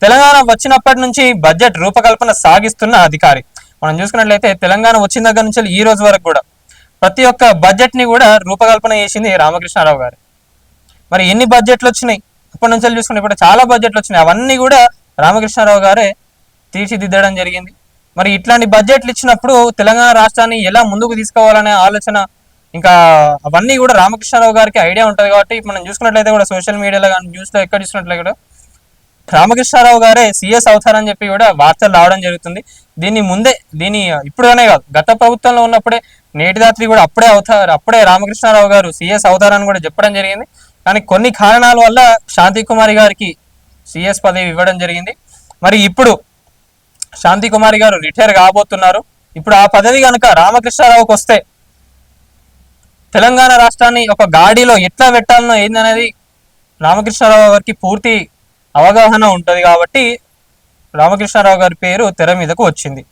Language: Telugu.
తెలంగాణ వచ్చినప్పటి నుంచి బడ్జెట్ రూపకల్పన సాగిస్తున్న అధికారి. మనం చూసుకున్నట్లయితే తెలంగాణ వచ్చిన దగ్గర నుంచి ఈ రోజు వరకు కూడా ప్రతి ఒక్క బడ్జెట్ ని కూడా రూపకల్పన చేసింది రామకృష్ణారావు గారు. మరి ఎన్ని బడ్జెట్లు వచ్చినాయి ఇప్పటి నుంచి చూసుకుంటే ఇప్పుడు చాలా బడ్జెట్లు వచ్చినాయి, అవన్నీ కూడా రామకృష్ణారావు గారే తీర్చిదిద్దడం జరిగింది. మరి ఇట్లాంటి బడ్జెట్లు ఇచ్చినప్పుడు తెలంగాణ రాష్ట్రాన్ని ఎలా ముందుకు తీసుకోవాలనే ఆలోచన ఇంకా అవన్నీ కూడా రామకృష్ణారావు గారికి ఐడియా ఉంటుంది. కాబట్టి మనం చూసుకున్నట్లయితే కూడా సోషల్ మీడియాలో కానీ న్యూస్లో ఎక్కడ చూసినట్లయితే కూడా రామకృష్ణారావు గారే సీఎస్ అవుతారని చెప్పి కూడా వార్తలు రావడం జరుగుతుంది. దీన్ని ఇప్పుడునే కాదు, గత ప్రభుత్వంలో ఉన్నప్పుడే నేటి రాత్రి కూడా అప్పుడే రామకృష్ణారావు గారు సీఎస్ అవుతారని కూడా చెప్పడం జరిగింది. కానీ కొన్ని కారణాల వల్ల శాంతి కుమారి గారికి సీఎస్ పదవి ఇవ్వడం జరిగింది. మరి ఇప్పుడు శాంతి కుమారి గారు రిటైర్ కాబోతున్నారు. ఇప్పుడు ఆ పదవి కనుక రామకృష్ణారావుకి వస్తే తెలంగాణ రాష్ట్రాన్ని ఒక గాడిలో ఎట్లా పెట్టాలనో ఏందనేది రామకృష్ణారావు గారికి పూర్తి అవగాహన ఉంటుంది. కాబట్టి రామకృష్ణారావు గారి పేరు తెర మీదకు వచ్చింది.